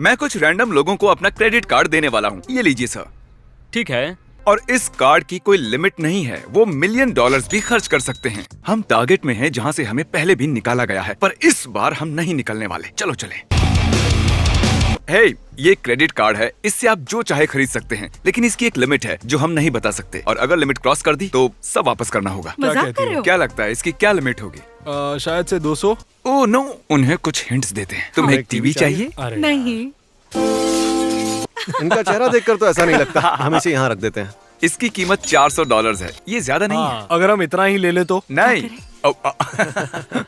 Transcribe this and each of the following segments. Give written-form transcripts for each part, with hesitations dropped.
मैं कुछ रैंडम लोगों को अपना क्रेडिट कार्ड देने वाला हूँ। ये लीजिए सर। ठीक है। और इस कार्ड की कोई लिमिट नहीं है, वो $1,000,000 भी खर्च कर सकते हैं। हम टारगेट में हैं जहाँ से हमें पहले भी निकाला गया है, पर इस बार हम नहीं निकलने वाले। चलो चले। हे, ये क्रेडिट कार्ड है, इससे आप जो चाहे खरीद सकते हैं, लेकिन इसकी एक लिमिट है जो हम नहीं बता सकते, और अगर लिमिट क्रॉस कर दी तो सब वापस करना होगा। मजाक कर रहे हो? क्या लगता है इसकी क्या लिमिट होगी? शायद से 200। ओह नो, उन्हें कुछ हिंट्स देते हैं। तुम्हें एक टीवी चाहिए? नहीं। इनका चेहरा देखकर तो ऐसा नहीं लगता। हम इसे यहाँ रख देते हैं। इसकी कीमत $400 है। ये ज्यादा नहीं है। अगर हम इतना ही ले ले तो? नहीं।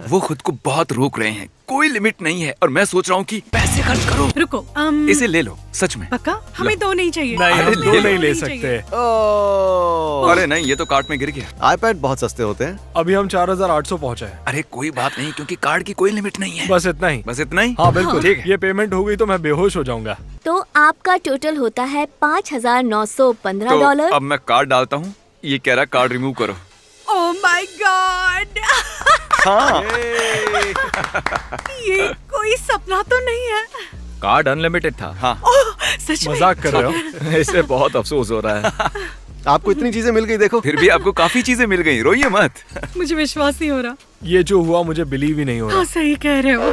वो खुद को बहुत रोक रहे हैं। कोई लिमिट नहीं है और मैं सोच रहा हूँ कि पैसे खर्च करो। रुको, इसे ले लो, सच में। पक्का? हमें दो नहीं चाहिए। नहीं, अरे हम ले दो लो। नहीं ले सकते। अरे नहीं, ये तो कार्ट में गिर गया। आईपैड बहुत सस्ते होते हैं। अभी हम 4800 पहुँचे हैं। अरे कोई बात नहीं, क्योंकि कार्ड की कोई लिमिट नहीं है। बस इतना ही। बस इतना ही? हाँ बिल्कुल। ठीक है। ये पेमेंट हो गई तो मैं बेहोश हो जाऊंगा। तो आपका टोटल होता है $5,915। तो अब मैं कार्ड डालता हूँ। ये कह रहा कार्ड रिमूव करो। Oh my God. हाँ। ये कोई सपना तो नहीं है? कार्ड अनलिमिटेड था। हाँ। ओह, सच में? मजाक कर रहे हो? इससे बहुत अफसोस हो रहा है। आपको इतनी चीजें मिल गई, देखो। फिर भी आपको काफी चीजें मिल गई, रोइए मत। मुझे विश्वास नहीं हो रहा। ये जो हुआ मुझे बिलीव ही नहीं हो हाँ, रहा। सही कह रहे हो।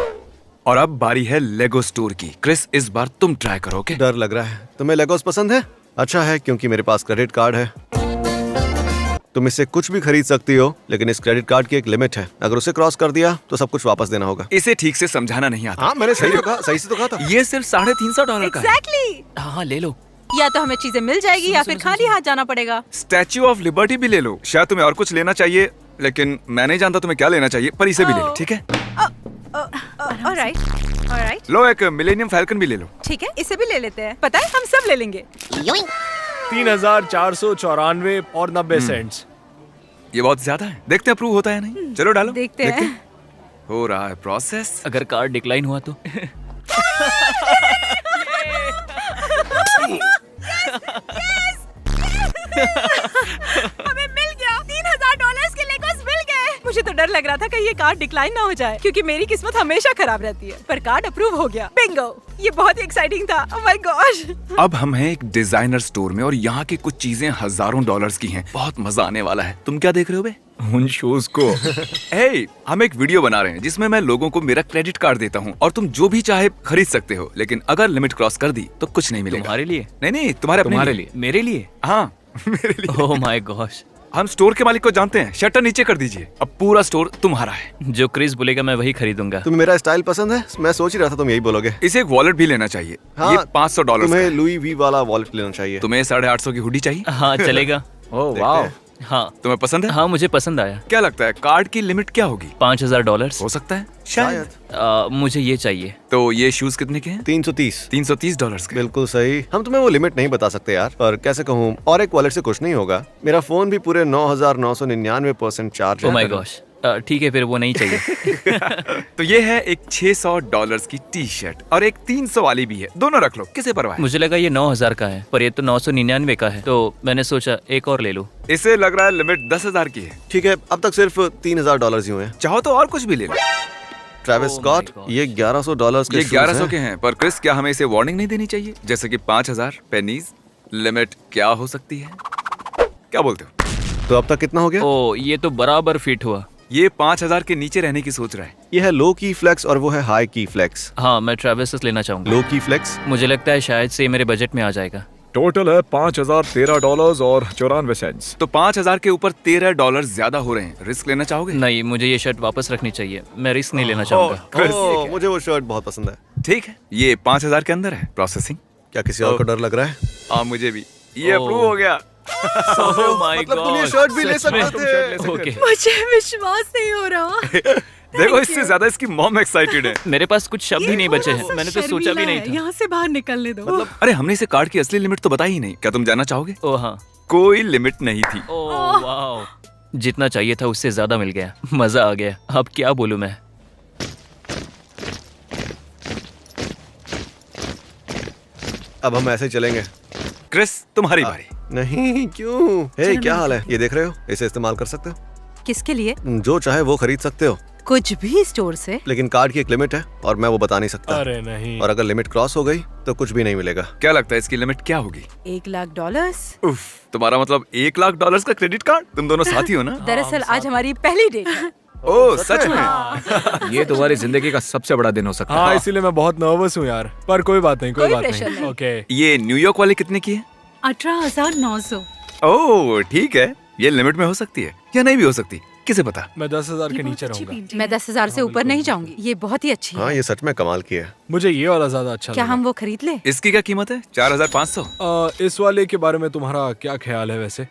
और अब बारी है लेगो स्टोर की। क्रिस, इस बार तुम ट्राई करो। ओके? डर लग रहा है। तुम्हें लेगोस पसंद है? अच्छा है, क्योंकि मेरे पास क्रेडिट कार्ड है। तुम इससे कुछ भी खरीद सकती हो, लेकिन इस क्रेडिट कार्ड की एक लिमिट है। अगर उसे क्रॉस कर दिया तो सब कुछ वापस देना होगा। इसे ठीक से समझाना नहीं आता। हाँ, मैंने सही तो कहा, सही से तो कहा था। ये सिर्फ $350 का है। एग्जैक्टली। हाँ ले लो। या तो हमें चीजें मिल जाएगी या फिर खाली हाथ जाना पड़ेगा। स्टैच्यू ऑफ लिबर्टी भी ले लो। शायद तुम्हें और कुछ लेना चाहिए, लेकिन मैं नहीं जानता तुम्हें क्या लेना चाहिए, पर इसे भी ले लो, ठीक है? Alright, alright. लो, एक मिलेनियम फैल्कन भी ले लो। ठीक है, इसे भी ले लेते हैं। पता है, हम सब ले लेंगे। 3494 और 90 सेंट्स। ये बहुत ज्यादा है। देखते हैं अप्रूव होता है नहीं। चलो डालो। देखते हैं। हो रहा है प्रोसेस। अगर कार्ड डिक्लाइन हुआ तो? हमें मिल गया। $3000 के लेगोस मिल गए। मुझे तो डर लग रहा था कि ये कार्ड डिक्लाइन ना हो जाए, क्योंकि मेरी किस्मत हमेशा खराब रहती है। पर कार्ड अप्रूव हो गया। बिंगो। ये बहुत ही एक्साइटिंग था। Oh my gosh. अब हम हैं एक डिजाइनर स्टोर में और यहाँ की कुछ चीजें हजारों डॉलर्स की हैं। बहुत मजा आने वाला है। तुम क्या देख रहे हो बे? उन शूज को। हे, हम एक वीडियो बना रहे हैं जिसमें मैं लोगों को मेरा क्रेडिट कार्ड देता हूँ और तुम जो भी चाहे खरीद सकते हो, लेकिन अगर लिमिट क्रॉस कर दी तो कुछ नहीं मिलेगा। तुम्हारे लिए? नहीं, तुम्हारे अपने तुम्हारे लिए? मेरे लिए? हाँ, मेरे लिए। Oh my gosh. हम स्टोर के मालिक को जानते हैं। शटर नीचे कर दीजिए। अब पूरा स्टोर तुम्हारा है। जो क्रिस बोलेगा मैं वही खरीदूंगा। तुम्हें मेरा स्टाइल पसंद है? मैं सोच ही रहा था तुम यही बोलोगे। इसे एक वॉलेट भी लेना चाहिए। हाँ, ये $500 तुम्हें का है। लुई वी वाला वॉलेट लेना चाहिए। तुम्हें 850 की हुडी चाहिए? हाँ चलेगा। ओह देखते वाह। हैं। हाँ तुम्हें पसंद है? हाँ मुझे पसंद आया। क्या लगता है कार्ड की लिमिट क्या होगी? $5000। हो सकता है शायद। मुझे ये चाहिए। तो ये शूज कितने के हैं? 330। $330 के। बिल्कुल सही। हम तुम्हें वो लिमिट नहीं बता सकते यार, पर कैसे कहूँ, और एक वॉलेट से कुछ नहीं होगा। मेरा फोन भी पूरे 9999% चार्ज ओह है। My gosh. ठीक है, फिर वो नहीं चाहिए। तो ये है एक $600 की टी शर्ट और एक 300 वाली भी है। दोनों रख लो, किसे परवाह है? मुझे लगा ये 9000 का है, पर ये तो 999 का है, तो मैंने सोचा एक और ले लूं। इसे लग रहा है लिमिट 10,000 की है। ठीक है, अब तक सिर्फ $3000 ही हुए हैं। चाहो तो और कुछ भी ले लो। Travis Oh my Scott, gosh. ये $1100 के ये शूज 1100 हैं। के हैं, पर क्रिस क्या हमें इसे वार्निंग नहीं देनी चाहिए? जैसे कि 5000 पेनीज लिमिट क्या हो सकती है? क्या बोलते हो? तो अब तक कितना हो गया? ओ ये तो बराबर फिट हुआ। ये 5000 के नीचे रहने की सोच रहा है। ये है लो की फ्लेक्स और वो है हाई की फ्लेक्स। हाँ मैं ट्रेविस लेना चाहूंगा। लो की फ्लेक्स मुझे लगता है शायद से ये मेरे बजट में आ जाएगा। टोटल है $5013 और 94 सेंट्स। तो 5000 के ऊपर $13 ज्यादा हो रहे हैं। रिस्क लेना चाहोगे? नहीं, मुझे ये शर्ट वापस रखनी चाहिए। मैं रिस्क नहीं लेना चाहूंगा। ओह, मुझे वो शर्ट बहुत पसंद है। ठीक है, ये 5000 के अंदर है। प्रोसेसिंग। क्या किसी और को डर लग रहा है? हाँ मुझे भी। ये ओह। अप्रूव हो गया। Oh my God. मतलब तुम ये शर्ट भी ले सकते थे। ओके। मुझे विश्वास नहीं हो रहा। देखो, इससे ज्यादा इसकी मॉम एक्साइटेड है। मेरे पास कुछ शब्द ही नहीं बचे हैं। मैंने तो सोचा भी नहीं था। यहाँ से बाहर निकलने दो। मतलब अरे, हमने इसे कार्ड की असली लिमिट तो बताई ही नहीं। क्या तुम जानना चाहोगे? ओह हाँ। कोई लिमिट नहीं थी। Oh wow. जितना चाहिए था उससे ज्यादा मिल गया। मजा आ गया। अब क्या बोलूं मैं। अब हम ऐसे ही चलेंगे। क्रिस, तुम्हारी बारी। नहीं, क्यों? हे, क्या हाल है? ये देख रहे हो? इसे इस्तेमाल कर सकते हो। किसके लिए? जो चाहे वो खरीद सकते हो। कुछ भी स्टोर से? लेकिन कार्ड की एक लिमिट है और मैं वो बता नहीं सकता। अरे नहीं। और अगर लिमिट क्रॉस हो गई तो कुछ भी नहीं मिलेगा। क्या लगता है इसकी लिमिट क्या होगी? $1,00,000। उफ, तुम्हारा मतलब $1,00,000 का क्रेडिट कार्ड? तुम दोनों साथी हो ना? दरअसल आज हमारी पहली डेट है। ओह सच में? ये तुम्हारी जिंदगी का सबसे बड़ा दिन हो सकता है। हाँ, इसीलिए मैं बहुत नर्वस हूँ यार, पर कोई बात नहीं, कोई कोई बात प्रेशर नहीं। नहीं। ओके। ये न्यूयॉर्क वाली कितने की है? 18,900। ओह ठीक है, ये लिमिट में हो सकती है या नहीं भी हो सकती, किसे पता। मैं 10,000 के ये बहुत नीचे अच्छी रहूंगा। पेंटिंग मैं है। 10,000 से ऊपर नहीं जाऊंगी। ये बहुत ही अच्छी हाँ, है। ये सच में कमाल की है। मुझे ये वाला ज्यादा अच्छा क्या लगा। हम वो खरीद ले? इसकी क्या कीमत है? 4,500। इस वाले के बारे में तुम्हारा क्या ख्याल है वैसे?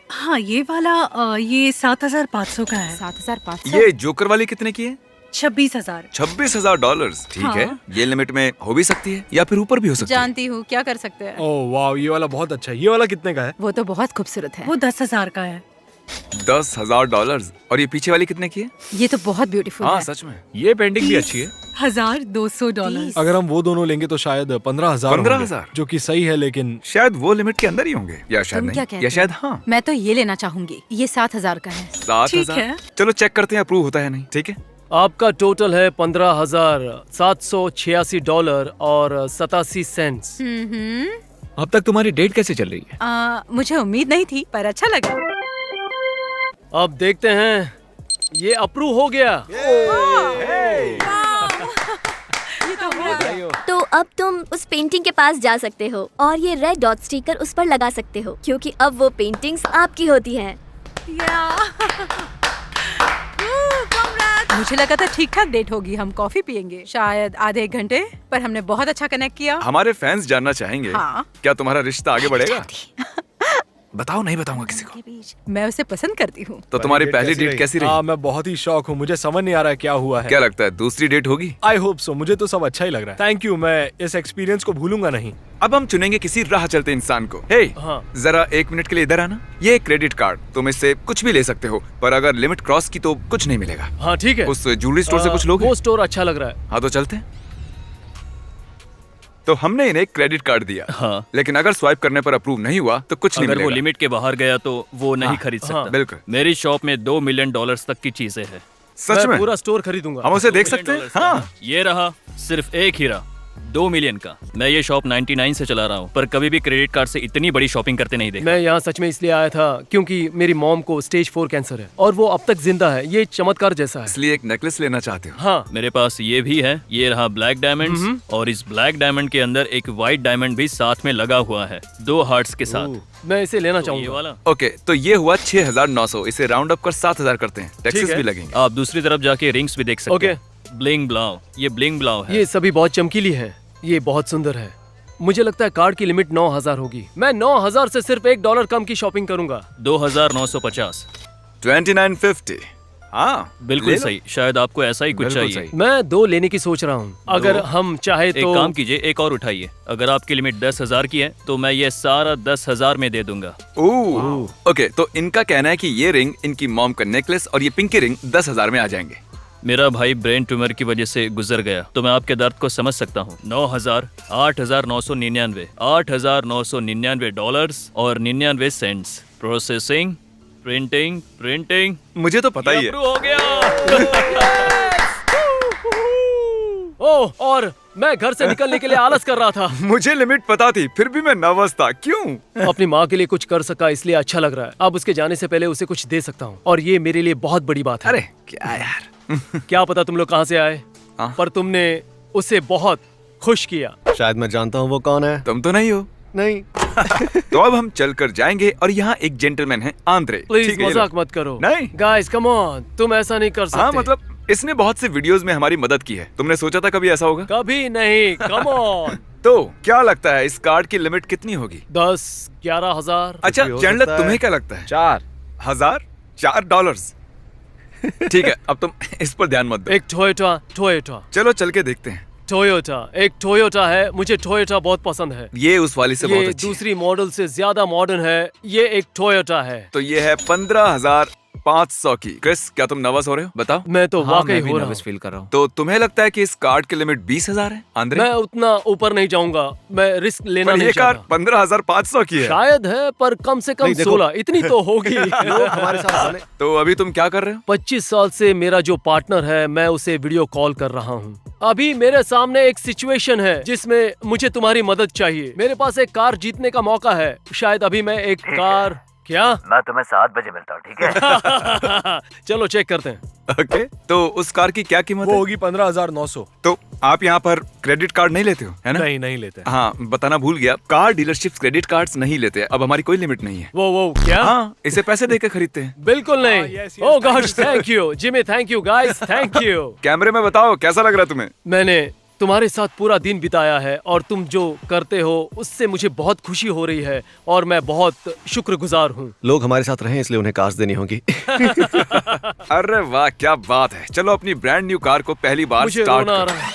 हाँ ये वाला ये 7,500 का है। 7,500। ये जोकर वाली कितने की है? 26,000। $26,000। ठीक हाँ। है, ये लिमिट में हो भी सकती है या फिर ऊपर भी हो सकती है। जानती हूँ, क्या कर सकते हैं। ओह वाह, ये वाला बहुत अच्छा है। ये वाला कितने का है? वो तो बहुत खूबसूरत है। वो 10,000 का है। $10,000। और ये पीछे वाली कितने की है? ये तो बहुत ब्यूटीफुल हाँ है। सच में। ये पेंटिंग भी अच्छी है। $1,200। अगर हम वो दोनों लेंगे तो शायद 15,000 15,000 जो कि सही है, लेकिन शायद वो लिमिट के अंदर ही होंगे या शायद तुम क्या नहीं, कहते या हो? शायद हाँ। मैं तो ये लेना चाहूंगी। ये 7,000 का है। 7,000। है। चलो चेक करते हैं अप्रूव होता है नहीं। ठीक है, आपका टोटल है $15,786 और 87 सेंट्स। अब तक तुम्हारी डेट कैसे चल रही है? मुझे उम्मीद नहीं थी, पर अच्छा लगा। अब देखते हैं, ये अप्रूव हो गया। तो अब तुम उस पेंटिंग के पास जा सकते हो और ये रेड डॉट स्टिकर उस पर लगा सकते हो, क्योंकि अब वो पेंटिंग्स आपकी होती हैं। मुझे लगा था ठीक ठाक डेट होगी, हम कॉफी पियेंगे शायद आधे एक घंटे, पर हमने बहुत अच्छा कनेक्ट किया। हमारे फैंस जानना चाहेंगे हाँ। क्या तुम्हारा रिश्ता आगे बढ़ेगा? बताओ, नहीं बताऊंगा किसी को। मैं उसे पसंद करती हूँ। तो तुम्हारी पहली डेट कैसी रही? हाँ, मैं बहुत ही शौक हूँ। मुझे समझ नहीं आ रहा है क्या हुआ है। क्या लगता है दूसरी डेट होगी? I hope so. मुझे तो सब अच्छा ही लग रहा है। थैंक यू, मैं इस एक्सपीरियंस को भूलूंगा नहीं। अब हम चुनेंगे किसी राह चलते इंसान को। हे, हाँ। जरा 1 मिनट के लिए इधर आना। ये एक क्रेडिट कार्ड, तुम इससे कुछ भी ले सकते हो, पर अगर लिमिट क्रॉस की तो कुछ नहीं मिलेगा। हाँ ठीक है। उस ज्वेलरी स्टोर से कुछ लोगे? वो स्टोर अच्छा लग रहा है। हाँ तो चलते हैं। तो हमने इन्हें क्रेडिट कार्ड दिया, हाँ। लेकिन अगर स्वाइप करने पर अप्रूव नहीं हुआ तो कुछ नहीं अगर वो मिलेगा। लिमिट के बाहर गया तो वो नहीं हाँ, खरीद सकता। हाँ, बिल्कुल। मेरी शॉप में $2 मिलियन तक की चीजें हैं। सच में? पूरा स्टोर खरीदूंगा। हम उसे $2 देख सकते हैं? मिलियन हाँ। ये रहा सिर्फ एक हीरा, $2 मिलियन का। मैं ये शॉप 99 से चला रहा हूँ, पर कभी भी क्रेडिट कार्ड से इतनी बड़ी शॉपिंग करते नहीं देखा। मैं यहाँ सच में इसलिए आया था क्योंकि मेरी मॉम को स्टेज 4 कैंसर है और वो अब तक जिंदा है। ये चमत्कार जैसा है। इसलिए एक नेकलेस लेना चाहते हो? हाँ। मेरे पास ये भी है। ये रहा ब्लैक डायमंड्स, और इस ब्लैक डायमंड के अंदर एक व्हाइट डायमंड भी साथ में लगा हुआ है, 2 हार्ट्स के साथ। मैं इसे लेना तो ये चाहूंगा। वाला। ओके, तो ये हुआ 6,900। इसे राउंड अप कर 7,000 करते हैं। टैक्सेस है। भी लगेंगे। आप दूसरी तरफ जाके रिंग्स भी देख सकते ओके। हैं। ब्लिंग ब्लाउ, ये ब्लिंग ब्लाउ है। ये सभी बहुत चमकीली है। ये बहुत सुंदर है। मुझे लगता है कार्ड की लिमिट 9,000 होगी। मैं 9,000 से सिर्फ $1 कम की शॉपिंग करूंगा। 2,950। 2950। हाँ बिल्कुल ले लो। सही। शायद आपको ऐसा ही कुछ बिल्कुल चाहिए। सही। मैं 2 लेने की सोच रहा हूँ। अगर हम चाहे एक तो काम कीजिए, एक और उठाइए। अगर आपकी लिमिट 10,000 की है तो मैं ये सारा 10,000 में दे दूंगा। ओह, ओके, तो इनका कहना है कि ये रिंग, इनकी मॉम का नेकलेस और ये पिंकी रिंग 10,000 में आ जाएंगे। मेरा भाई ब्रेन ट्यूमर की वजह से गुजर गया, तो मैं आपके दर्द को समझ सकता हूँ। 9,000, 8,999, $8,999 और 99 सेंट्स। Processing, printing, printing. मुझे तो पता ही है। अप्रूव हो गया। ओह, और मैं घर से निकलने के लिए आलस कर रहा था। मुझे लिमिट पता थी, फिर भी मैं नर्वस था। क्यों? अपनी माँ के लिए कुछ कर सका इसलिए अच्छा लग रहा है। अब उसके जाने से पहले उसे कुछ दे सकता हूँ और ये मेरे लिए बहुत बड़ी बात है। अरे क्या यार। क्या पता तुम लोग कहाँ से आए, हाँ। पर तुमने उसे बहुत खुश किया। शायद मैं जानता हूँ वो कौन है। तुम तो नहीं हो। नहीं। तो अब हम चलकर जाएंगे और यहाँ एक जेंटलमैन है, आंद्रे। प्लीज ठीक है, ये मजाक लो। मत करो। नहीं। गाइस कम ऑन, तुम ऐसा नहीं कर सकते। हाँ मतलब इसने बहुत से वीडियोस में हमारी मदद की है। तुमने सोचा था कभी ऐसा होगा? कभी नहीं। Come on. तो क्या लगता है इस कार्ड की लिमिट कितनी होगी? 10-11,000। अच्छा भी हो चैंडलर, सकता है। तुम्हें क्या लगता है? 4,000। $4। ठीक है, अब तुम इस पर ध्यान मत दो। एक टोयोटा चलो चल के देखते हैं। एक टोयोटा है। मुझे टोयोटा बहुत पसंद है। ये उस वाली से बहुत ये अच्छी है। दूसरी मॉडल से ज्यादा मॉडर्न है। ये एक टोयोटा है। तो ये है 15,000 500 की। क्रिस, क्या तुम नर्वस हो रहे हो? बताओ। मैं तो हाँ, वाकई मैं भी हो रहा नर्वस हूँ। फील कर रहा हूँ। तो तुम्हें लगता है कि इस कार्ड की लिमिट 20,000 है? आंद्रे, मैं उतना ऊपर नहीं जाऊंगा, मैं रिस्क लेना पर नहीं ये कार चाहता। 15,500 की है। शायद है, पर कम से कम नहीं, देखो। 16 इतनी तो होगी। लोग हमारे साथ बने। तो अभी तुम क्या कर रहे हो? 25 साल से मेरा जो पार्टनर है, मैं उसे वीडियो कॉल कर रहा हूँ। अभी मेरे सामने एक सिचुएशन है जिसमें मुझे तुम्हारी मदद चाहिए। मेरे पास एक कार जीतने का मौका है। शायद अभी मैं एक कार क्या मैं तुम्हें 7 बजे मिलता हूँ, ठीक है? चलो चेक करते हैं। ओके, तो उस कार की क्या कीमत वो है? होगी 15,900। तो आप यहाँ पर क्रेडिट कार्ड नहीं लेते हो, है ना? नहीं, नहीं लेते। हाँ, बताना भूल गया, कार डीलरशिप्स क्रेडिट कार्ड्स नहीं लेते। अब हमारी कोई लिमिट नहीं है। वो क्या? हाँ, इसे पैसे देके खरीदते हैं। बिल्कुल नहीं। yes, yes, oh thank you, gosh, thank you Jimmy, thank you guys, thank you. कैमरे में बताओ कैसा लग रहा है तुम्हें? मैंने तुम्हारे साथ पूरा दिन बिताया है और तुम जो करते हो उससे मुझे बहुत खुशी हो रही है और मैं बहुत शुक्रगुजार हूँ। लोग हमारे साथ रहे इसलिए उन्हें कार्स देनी होगी। अरे वाह, क्या बात है। चलो अपनी ब्रांड न्यू कार को पहली बार मुझे स्टार्ट रोना आ करो। रहा है।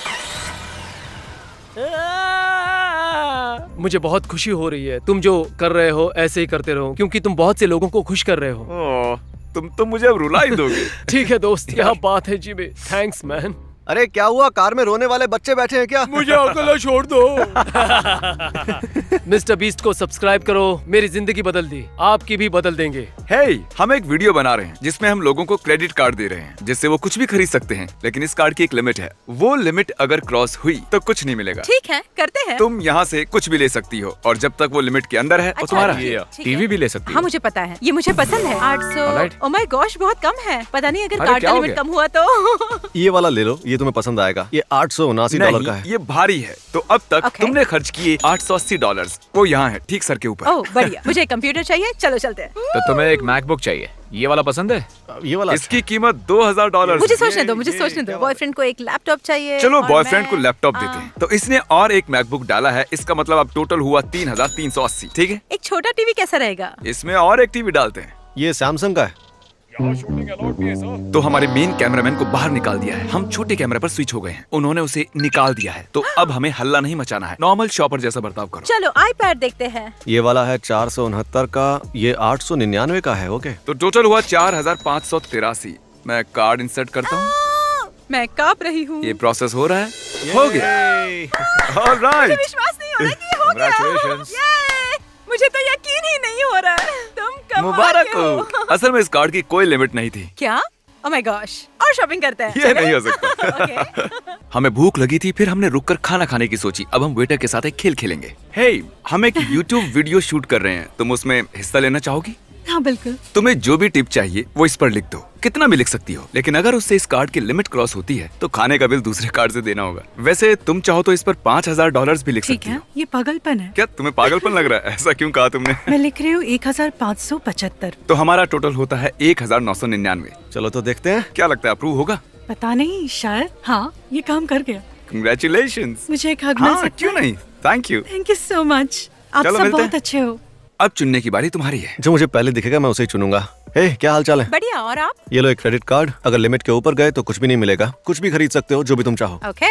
मुझे बहुत खुशी हो रही है। तुम जो कर रहे हो ऐसे ही करते रहो, क्योंकि तुम बहुत से लोगों को खुश कर रहे हो। ओह, तुम तो मुझे अब रुला ही दोगे। ठीक है दोस्त, क्या बात है जिमी, थैंक्स मैन। अरे क्या हुआ, कार में रोने वाले बच्चे बैठे हैं क्या? मुझे अकेला छोड़ दो। मिस्टर बीस्ट को सब्सक्राइब करो, मेरी जिंदगी बदल दी, आपकी भी बदल देंगे। हे, हम एक वीडियो बना रहे हैं जिसमें हम लोगों को क्रेडिट कार्ड दे रहे हैं जिससे वो कुछ भी खरीद सकते हैं, लेकिन इस कार्ड की एक लिमिट है। वो लिमिट अगर क्रॉस हुई तो कुछ नहीं मिलेगा। ठीक है, करते हैं। तुम यहाँ से कुछ भी ले सकती हो और जब तक वो लिमिट के अंदर है वो अच्छा, तुम्हारा ठीक है। है। टीवी भी ले सकती हाँ हो। मुझे पता है, ये मुझे पसंद है। 800। Alright. ओह माय गॉश, बहुत कम है। पता नहीं अगर अरे, कार्ड क्या का हो लिमिट गया? कम हुआ तो। ये वाला ले लो, ये तुम्हें पसंद आएगा। ये $879 का नहीं, है। ये भारी है। तो अब तक Okay. तुमने खर्च किए $880। वो यहाँ है, ठीक सर के ऊपर। ओह बढ़िया, मुझे एक कंप्यूटर चाहिए। चलो चलते हैं। तो तुम्हें एक मैकबुक चाहिए, ये वाला पसंद है? ये वाला इसकी कीमत $2,000। मुझे सोचने दो, मुझे सोचने दो। बॉयफ्रेंड को एक लैपटॉप चाहिए। चलो और बॉयफ्रेंड मैं- को लैपटॉप देते हैं। तो इसने और एक मैकबुक डाला है, इसका मतलब अब टोटल हुआ 3,380। ठीक है, एक छोटा टीवी कैसा रहेगा? इसमें और एक टीवी डालते हैं। ये सैमसंग का है। तो हमारे मेन कैमरामैन को बाहर निकाल दिया है। हम छोटे कैमरे पर स्विच हो गए हैं, उन्होंने उसे निकाल दिया है। तो अब हमें हल्ला नहीं मचाना है, नॉर्मल शॉपर जैसा बर्ताव करो। चलो iPad देखते हैं। ये वाला है 469 का, ये 899 का है। ओके, तो टोटल हुआ 4,583। मैं कार्ड इंसर्ट करता हूँ। मैं कांप रही हूँ। ये प्रोसेस हो रहा है। हो गया। ऑलराइट। विश्वास नहीं हो रहा कि ये हो गया। Congratulations. ये! मुझे तो यकीन ही नहीं हो रहा है। तुम कमाल मुबारक के हो। असल में इस कार्ड की कोई लिमिट नहीं थी। क्या? ओह माय गॉश, और शॉपिंग करते हैं। ये नहीं हो सकता। ओके। हमें भूख लगी थी, फिर हमने रुककर खाना खाने की सोची। अब हम वेटर के साथ एक खेल खेलेंगे। हे, हम एक YouTube वीडियो शूट कर रहे हैं, तुम उसमें हिस्सा लेना चाहोगी? हाँ बिल्कुल। तुम्हें जो भी टिप चाहिए वो इस पर लिख दो, कितना भी लिख सकती हो, लेकिन अगर उससे इस कार्ड की लिमिट क्रॉस होती है तो खाने का बिल दूसरे कार्ड से देना होगा। वैसे तुम चाहो तो इस पर $5,000 भी लिख ठीक सकती है, हो। ये पागलपन है। क्या तुम्हें पागलपन लग रहा है? ऐसा क्यों कहा तुमने? मैं लिख रही हूँ 1575। तो हमारा टोटल होता है 1,999। चलो तो देखते हैं। क्या लगता है, अप्रूव होगा? पता नहीं, शायद। हाँ, ये काम कर गया। कंग्रेचुलेशंस। मुझे एक हग मिल हाँ, सकता क्यों है? नहीं। Thank you. Thank you so much. आप चलो सब मिलते बहुत हैं। अच्छे हो। अब चुनने की बारी तुम्हारी है। जो मुझे पहले दिखेगा मैं उसे ही चुनूंगा। हे, क्या हाल चाल है? बढ़िया, और आप? ये लो एक क्रेडिट कार्ड। अगर लिमिट के ऊपर गए तो कुछ भी नहीं मिलेगा। कुछ भी खरीद सकते हो, जो भी तुम चाहो। ओके।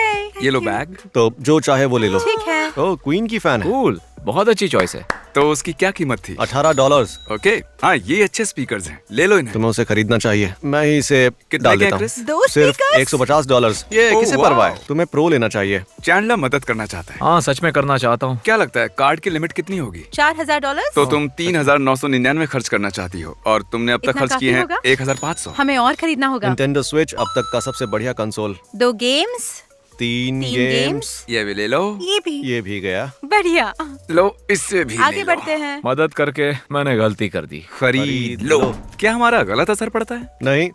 ये लो बैग। तो जो चाहे वो ले लो। ठीक है। ओ, क्वीन की फैन है। कूल, बहुत अच्छी चॉइस है। तो उसकी क्या कीमत थी? $18। ओके, हाँ ये अच्छे स्पीकर्स हैं, ले लो इन्हें। तुम्हें उसे खरीदना चाहिए। मैं ही इसे कितने डाल के देता हैं, क्रिस? हूँ। दो सिर्फ speakers? $150। ये ओह, किसे वाह। परवाह है? तुम्हें प्रो लेना चाहिए। चैंडलर मदद करना चाहता है। हाँ, सच में करना चाहता हूँ। क्या लगता है कार्ड की लिमिट कितनी होगी? $4,000। तो तुम 3,999 खर्च करना चाहती हो और तुमने अब तक इतना खर्च किए काफी हैं होगा? 1,500। हमें और खरीदना होगा। Nintendo Switch अब तक का सबसे बढ़िया कंसोल। 2 गेम्स। 3 तीन गेम्स। ये भी ले लो। ये भी। ये भी गया। बढ़िया। लो, इससे भी आगे ले लो। बढ़ते हैं। मदद करके मैंने गलती कर दी। खरीद लो। क्या हमारा गलत असर पड़ता है? नहीं,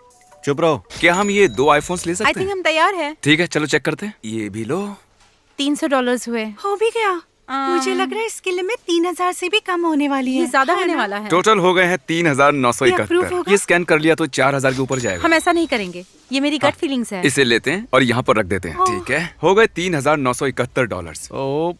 चुप रहो। क्या हम ये 2 आईफोन्स ले आई सकते थिंक हैं? हम तैयार हैं। ठीक है, चलो चेक करते हैं। ये भी लो। $300 हुए। हो भी गया। मुझे लग रहा है इसकी लिमिट 3,000 से भी कम होने वाली है। ये ज्यादा है होने ना? वाला है। टोटल हो गए हैं ये approve 3,971। होगा? ये स्कैन कर लिया तो 4,000 के ऊपर जाएगा। हम ऐसा नहीं करेंगे, ये मेरी गट फीलिंग्स है। इसे लेते हैं और यहाँ पर रख देते हैं। ठीक है, हो गए $3,971। ओ,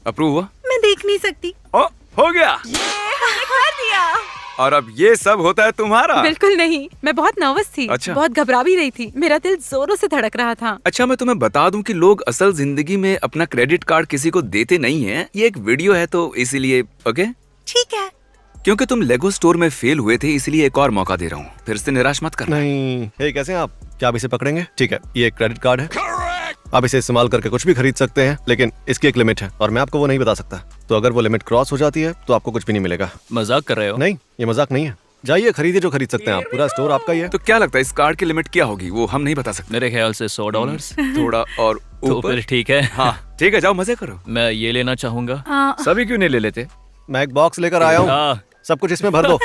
अप्रूव हुआ? मैं देख नहीं सकती। ओ, हो गया। हमने कर दिया। और अब ये सब होता है तुम्हारा। बिल्कुल नहीं, मैं बहुत नर्वस थी। अच्छा। बहुत घबरा भी रही थी, मेरा दिल जोरों से धड़क रहा था। अच्छा, मैं तुम्हें बता दूं कि लोग असल जिंदगी में अपना क्रेडिट कार्ड किसी को देते नहीं हैं। ये एक वीडियो है तो इसीलिए। ओके, ठीक है, क्योंकि तुम लेगो स्टोर में फेल हुए थे इसलिए एक और मौका दे रहा हूँ, फिर से निराश मत करना। नहीं, हे कैसे हैं आप? क्या आप इसे पकड़ेंगे? ठीक है, ये एक क्रेडिट कार्ड है। आप इसे इस्तेमाल करके कुछ भी खरीद सकते हैं, लेकिन इसकी एक लिमिट है और मैं आपको वो नहीं बता सकता। तो अगर वो लिमिट क्रॉस हो जाती है तो आपको कुछ भी नहीं मिलेगा। मजाक कर रहे हो? नहीं, ये मजाक नहीं है। जाइए खरीदिए जो खरीद सकते हैं आप, पूरा स्टोर आपका ही है। तो क्या लगता है इस कार्ड की लिमिट क्या होगी? वो हम नहीं बता सकते। मेरे ख्याल से $100। थोड़ा और तो ऊपर। फिर ठीक है। हाँ ठीक है, जाओ मजे करो। मैं ये लेना चाहूंगा। सभी क्यों नहीं ले लेते? मैं एक बॉक्स लेकर आया हूँ, हाँ, सब कुछ इसमें भर दो।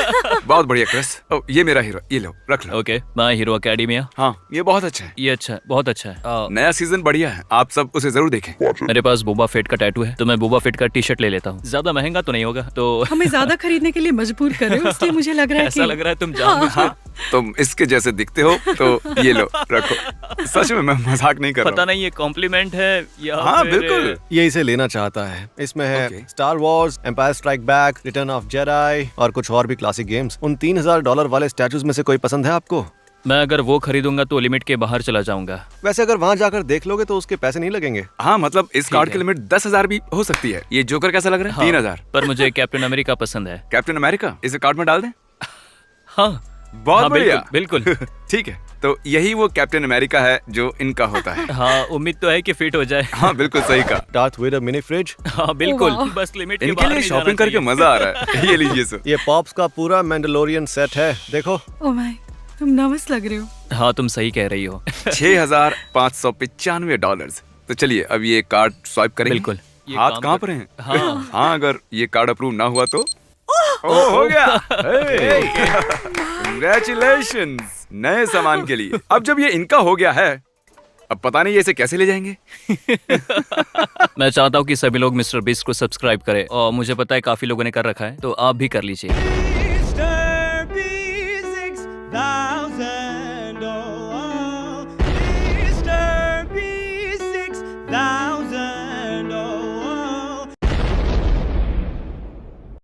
बहुत बढ़िया क्रिस। ओ, ये मेरा हीरो, ये लो, रख लो। Okay, my hero academia. हाँ ये बहुत अच्छा है। ये अच्छा है, बहुत अच्छा है। नया सीजन बढ़िया है, आप सब उसे जरूर देखें। मेरे पास बोबा फेट का टैटू है, तो मैं बोबा फेट का टी शर्ट ले लेता हूँ। ज्यादा महंगा तो नहीं होगा, तो हमें ज्यादा खरीदने के लिए मजबूर कर रहे हो, इसलिए मुझे लग रहा है ऐसा लग रहा है तुम जान हाँ तुम इसके जैसे दिखते हो, तो ये लो रखो। सच में मैं मजाक नहीं कर पता रहा नहीं ये कॉम्प्लीमेंट है या हाँ फिर- बिल्कुल। ये इसे लेना चाहता है। इसमें है Okay. Star Wars, Empire Strike Back, Return of Jedi और कुछ और भी क्लासिक गेम्स। उन $3000 वाले स्टैचूज में से कोई पसंद है आपको? मैं अगर वो खरीदूंगा तो लिमिट के बाहर चला जाऊंगा। वैसे अगर वहाँ जाकर देख लोगे तो उसके पैसे नहीं लगेंगे। हाँ मतलब इस कार्ड की है। लिमिट 10,000 भी हो सकती है। ये जोकर कैसा लग रहा है? हाँ, 3,000। पर मुझे कैप्टन अमेरिका पसंद है। कैप्टन अमेरिका इसे कार्ड में डाल दें? हाँ बहुत हाँ, बढ़िया। बिल्कुल। ठीक है, तो यही वो कैप्टन अमेरिका है जो इनका होता है। हाँ, उम्मीद तो है कि फिट हो जाए। हाँ बिल्कुल सही कहा। डार्थ वेडर मिनी फ्रिज, हाँ बिल्कुल, वाह। बस लिमिट के इनके बाहर लिए नहीं शॉपिंग जाना करके चाहिए। मजा आ रहा है। ये लीजिए सर। ये पॉप्स का पूरा मैंडलोरियन सेट है, देखो। ओ माय, तुम नर्वस लग रहे हो। हाँ तुम सही कह रही हो। $6,595। तो चलिए अब ये कार्ड स्वाइप करेंगे। बिल्कुल। ये हाथ काम कहाँ कर- पर हैं? हाँ। हाँ अगर ये कार्ड अप्रूव ना हुआ तो हो गया। कंग्रेचुलेशंस नए सामान के लिए। अब जब ये इनका हो गया है, अब पता नहीं ये इसे कैसे ले जाएंगे। मैं चाहता हूँ कि सभी लोग मिस्टर बीस्ट को सब्सक्राइब करें, और मुझे पता है काफी लोगों ने कर रखा है, तो आप भी कर लीजिए।